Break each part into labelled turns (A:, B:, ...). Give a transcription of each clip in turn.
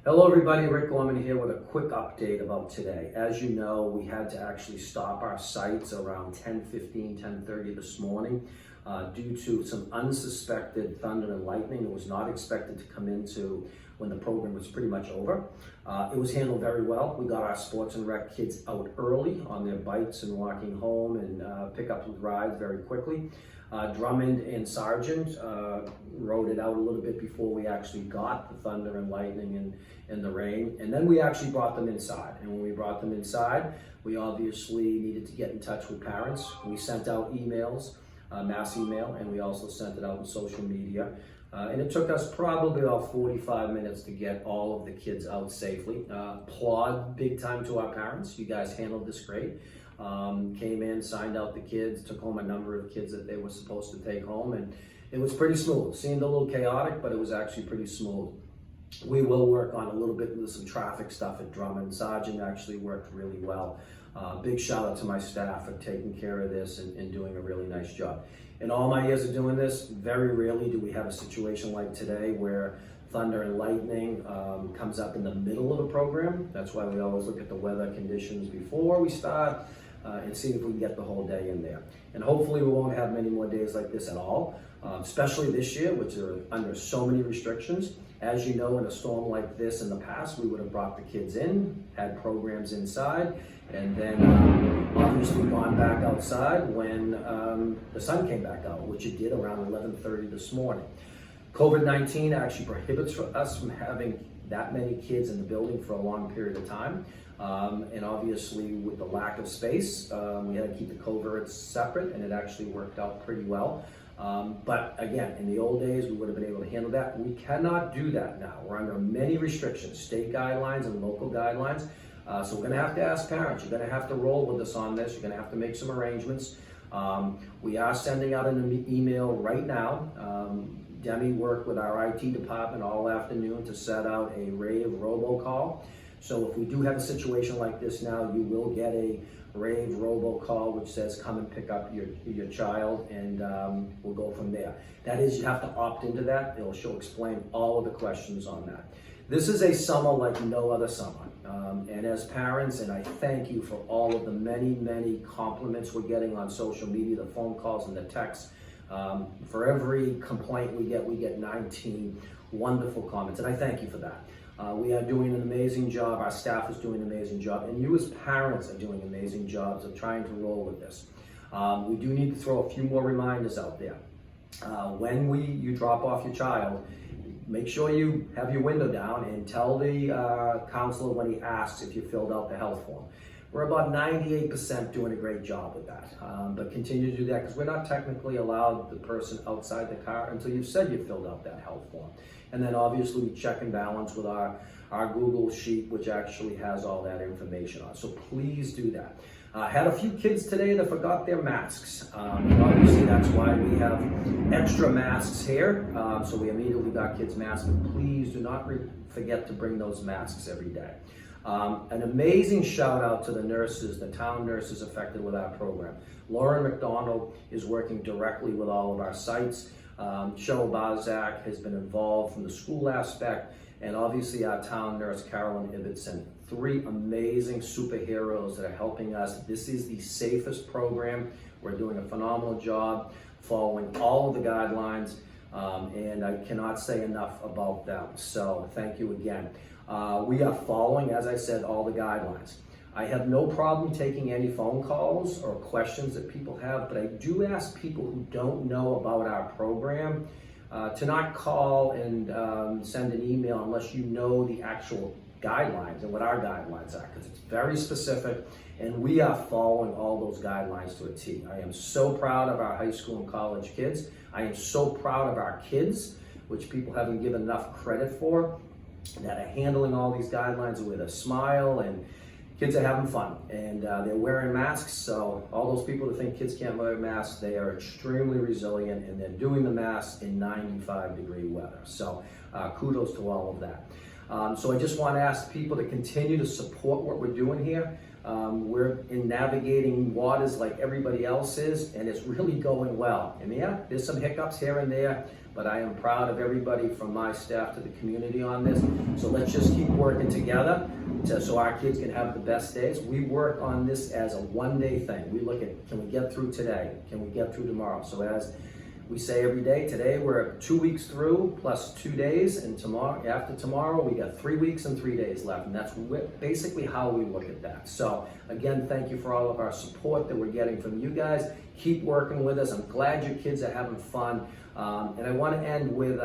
A: Hello everybody, Rick Gorman here with a quick update about today. As you know, we had to actually stop our sites around 10:15, 10:30 this morning due to some unsuspected thunder and lightning that was not expected to come into when the program was pretty much over. It was handled very well. We got our sports and rec kids out early on their bikes and walking home and pick up with rides very quickly. Drummond and Sargent rode it out a little bit before we actually got the thunder and lightning and the rain. And then we actually brought them inside. And when we brought them inside, we obviously needed to get in touch with parents. We sent out emails, mass email, and we also sent it out on social media. And it took us probably about 45 minutes to get all of the kids out safely. Applaud big time to our parents. You guys handled this great. Came in, signed out the kids, took home a number of kids that they were supposed to take home, and it was pretty smooth. Seemed a little chaotic, but it was actually pretty smooth. We will work on a little bit with some traffic stuff at Drummond. Sargent actually worked really well. Big shout out to my staff for taking care of this and doing a really nice job. In all my years of doing this, very rarely do we have a situation like today where thunder and lightning comes up in the middle of a program. That's why we always look at the weather conditions before we start and see if we can get the whole day in there. And hopefully we won't have many more days like this at all, especially this year, which are under so many restrictions. As you know, in a storm like this in the past, we would have brought the kids in, had programs inside, and then obviously gone back outside when the sun came back out, which it did around 11:30 this morning. COVID-19 actually prohibits us from having that many kids in the building for a long period of time. And obviously with the lack of space, we had to keep the coverts separate, and it actually worked out pretty well. But again, in the old days, we would have been able to handle that. We cannot do that now. We're under many restrictions, state guidelines and local guidelines. So we're gonna have to ask parents. You're gonna have to roll with us on this. You're gonna have to make some arrangements. We are sending out an email right now. Demi worked with our IT department all afternoon to set out a rave robocall. So if we do have a situation like this now, you will get a rave robocall which says come and pick up your child, and we'll go from there. That is, you have to opt into that. She'll explain all of the questions on that. This is a summer like no other summer. And as parents, and I thank you for all of the many compliments we're getting on social media, the phone calls and the texts. For every complaint we get 19 wonderful comments, and I thank you for that. We are doing an amazing job. Our staff is doing an amazing job, and you as parents are doing amazing jobs of trying to roll with this. We do need to throw a few more reminders out there. When you drop off your child, make sure you have your window down and tell the counselor when he asks if you filled out the health form. We're about 98% doing a great job with that, but continue to do that because we're not technically allowed the person outside the car until you've said you filled out that health form. And then obviously we check and balance with our Google Sheet, which actually has all that information on. So please do that. Had a few kids today that forgot their masks. Obviously that's why we have extra masks here. So we immediately got kids masks, but please do not forget to bring those masks every day. An amazing shout out to the nurses, the town nurses affected with our program. Lauren McDonald is working directly with all of our sites. Cheryl Barzak has been involved from the school aspect, and obviously our town nurse, Carolyn Ibbotson. 3 amazing superheroes that are helping us. This is the safest program. We're doing a phenomenal job following all of the guidelines, and I cannot say enough about them. So thank you again. We are following, as I said, all the guidelines. I have no problem taking any phone calls or questions that people have, but I do ask people who don't know about our program to not call and send an email unless you know the actual guidelines and what our guidelines are, because it's very specific, and we are following all those guidelines to a T. I am so proud of our high school and college kids. I am so proud of our kids, which people haven't given enough credit for, that are handling all these guidelines with a smile, and kids are having fun, and they're wearing masks. So all those people that think kids can't wear masks, they are extremely resilient, and they're doing the masks in 95-degree weather. So kudos to all of that. So I just want to ask people to continue to support what we're doing here. We're in navigating waters like everybody else is, and it's really going well. And yeah, there's some hiccups here and there, but I am proud of everybody from my staff to the community on this. So let's just keep working together so our kids can have the best days. We work on this as a one-day thing. We look at, can we get through today? Can we get through tomorrow? So as we say every day, today we're 2 weeks through plus 2 days, and tomorrow, after tomorrow, we got 3 weeks and 3 days left, and that's basically how we look at that. So again, thank you for all of our support that we're getting from you guys. Keep working with us. I'm glad your kids are having fun, and I want to end with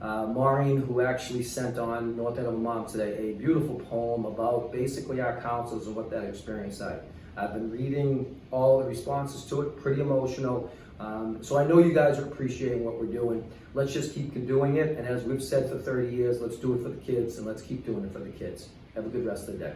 A: Maureen, who actually sent on North End of Vermont today a beautiful poem about basically our counselors and what that experience like. I've been reading all the responses to it, pretty emotional. So I know you guys are appreciating what we're doing. Let's just keep doing it. And as we've said for 30 years, let's do it for the kids and let's keep doing it for the kids. Have a good rest of the day.